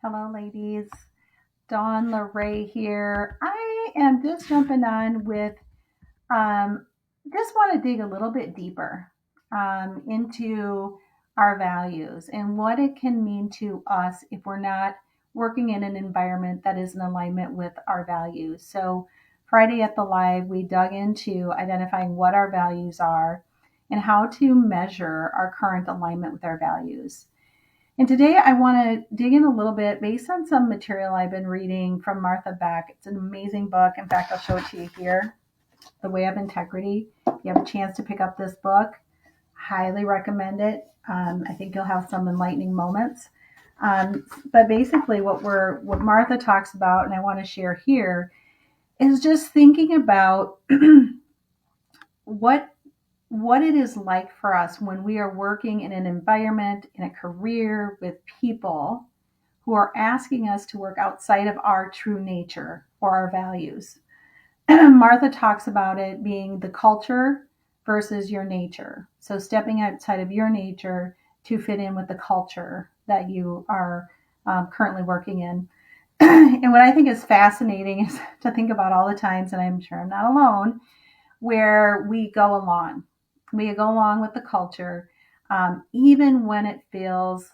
Hello, ladies. Dawn LaRae here. I am just jumping on with um, just want to dig a little bit deeper into our values and what it can mean to us if we're not working in an environment that is in alignment with our values. So, Friday at the Live, we dug into identifying what our values are and how to measure our current alignment with our values. And today I want to dig in a little bit based on some material I've been reading from Martha Beck. It's an amazing book. In fact, I'll show it to you here, The Way of Integrity. If you have a chance to pick up this book, highly recommend it. I think you'll have some enlightening moments. But basically, what Martha talks about, and I want to share here, is just thinking about what what it is like for us when we are working in an environment, in a career with people who are asking us to work outside of our true nature or our values. Martha talks about it being the culture versus your nature. So stepping outside of your nature to fit in with the culture that you are currently working in. And what I think is fascinating is to think about all the times, and I'm sure I'm not alone, where we go along. We go along with the culture, even when it feels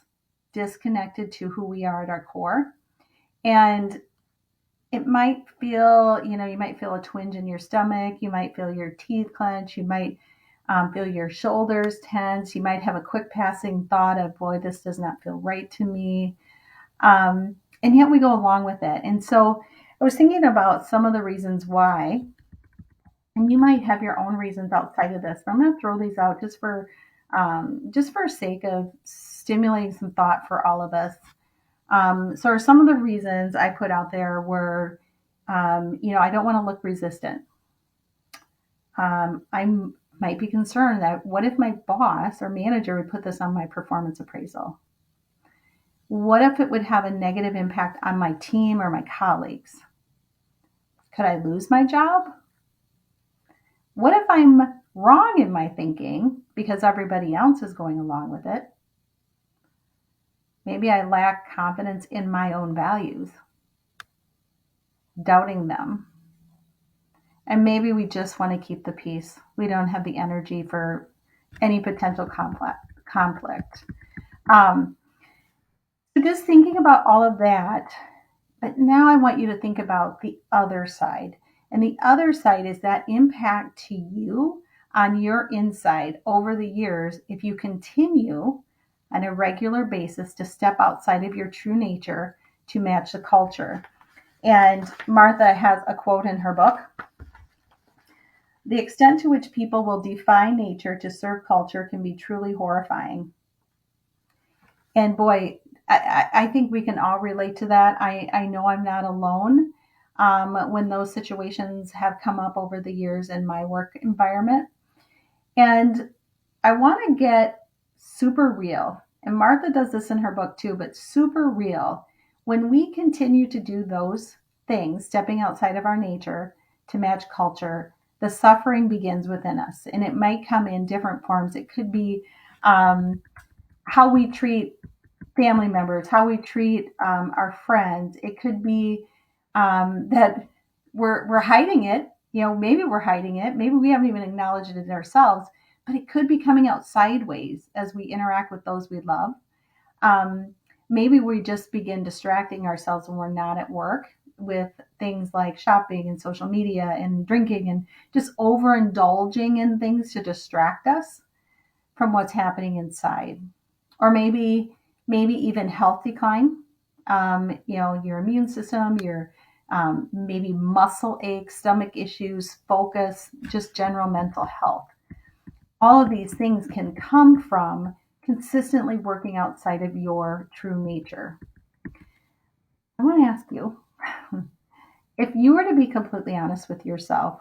disconnected to who we are at our core. And it might feel, you might feel a twinge in your stomach. You might feel your teeth clench. You might feel your shoulders tense. You might have a quick passing thought of, boy, this does not feel right to me. And yet we go along with it. And so I was thinking about some of the reasons why, and you might have your own reasons outside of this, but I'm going to throw these out just for sake of stimulating some thought for all of us. So some of the reasons I put out there were, I don't want to look resistant. I might be concerned that what if my boss or manager would put this on my performance appraisal? What if it would have a negative impact on my team or my colleagues? Could I lose my job? What if I'm wrong in my thinking because everybody else is going along with it? Maybe I lack confidence in my own values, doubting them. And maybe we just want to keep the peace. We don't have the energy for any potential conflict. So just thinking about all of that, but now I want you to think about the other side. And the other side is that impact to you on your inside over the years if you continue on a regular basis to step outside of your true nature to match the culture. And Martha has a quote in her book. The extent to which people will defy nature to serve culture can be truly horrifying. And boy, I think we can all relate to that. I know I'm not alone when those situations have come up over the years in my work environment. And I want to get super real. And Martha does this in her book too, but super real. When we continue to do those things, stepping outside of our nature to match culture, the suffering begins within us. And it might come in different forms. It could be how we treat family members, how we treat our friends. It could be that we're hiding it. Maybe we're hiding it. Maybe we haven't even acknowledged it in ourselves, but it could be coming out sideways as we interact with those we love. Maybe we just begin distracting ourselves when we're not at work with things like shopping and social media and drinking and just overindulging in things to distract us from what's happening inside. Or maybe even health decline. Your immune system, your maybe muscle aches, stomach issues, focus, just general mental health. All of these things can come from consistently working outside of your true nature. I want to ask you, if you were to be completely honest with yourself,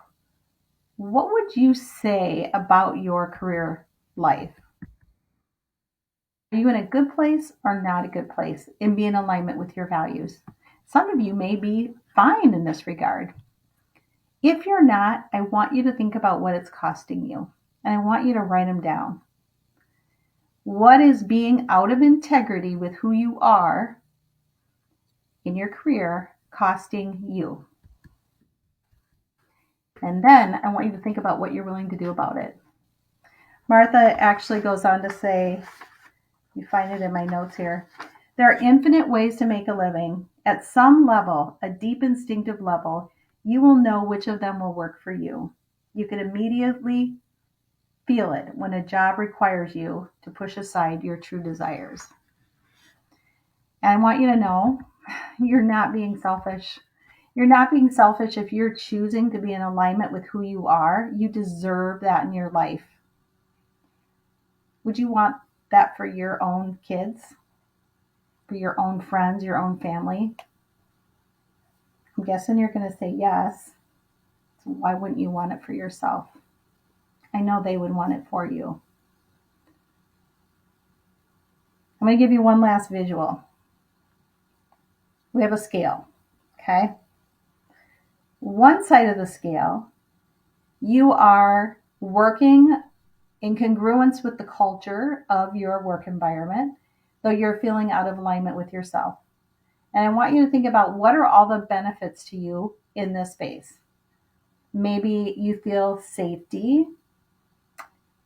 what would you say about your career life? Are you in a good place or not a good place and be in alignment with your values? Some of you may be fine in this regard. If you're not, I want you to think about what it's costing you, and I want you to write them down. What is being out of integrity with who you are in your career costing you? And then I want you to think about what you're willing to do about it. Martha actually goes on to say, you find it in my notes here, there are infinite ways to make a living. At some level, a deep instinctive level, you will know which of them will work for you. You can immediately feel it when a job requires you to push aside your true desires. And I want you to know you're not being selfish. You're not being selfish if you're choosing to be in alignment with who you are. You deserve that in your life. Would you want that for your own kids, for your own friends, your own family? I'm guessing you're going to say yes. So why wouldn't you want it for yourself? I know they would want it for you. I'm going to give you one last visual. We have a scale, okay? One side of the scale, you are working in congruence with the culture of your work environment, though you're feeling out of alignment with yourself. And I want you to think about what are all the benefits to you in this space. Maybe you feel safety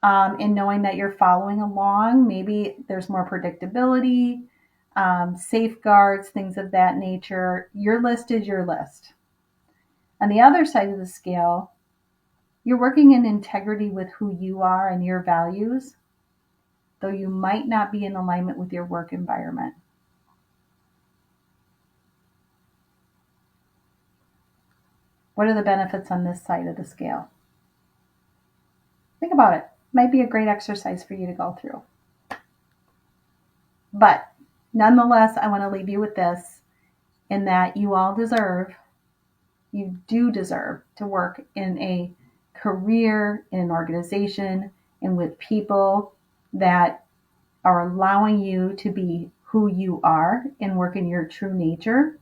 in knowing that you're following along. Maybe there's more predictability, safeguards, things of that nature. Your list is your list. On the other side of the scale, you're working in integrity with who you are and your values, though you might not be in alignment with your work environment. What are the benefits on this side of the scale? Think about it. Might be a great exercise for you to go through. But nonetheless, I want to leave you with this, in that you do deserve to work in a career, in an organization, and with people that are allowing you to be who you are and work in your true nature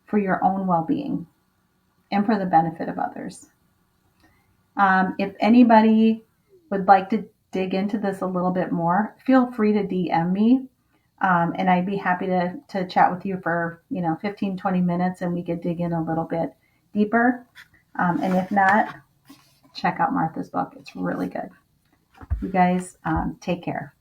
for your own well-being and for the benefit of others. If anybody would like to dig into this a little bit more, feel free to DM me. And I'd be happy to chat with you for 15, 20 minutes, and we could dig in a little bit deeper. And if not, check out Martha's book. It's really good. You guys take care.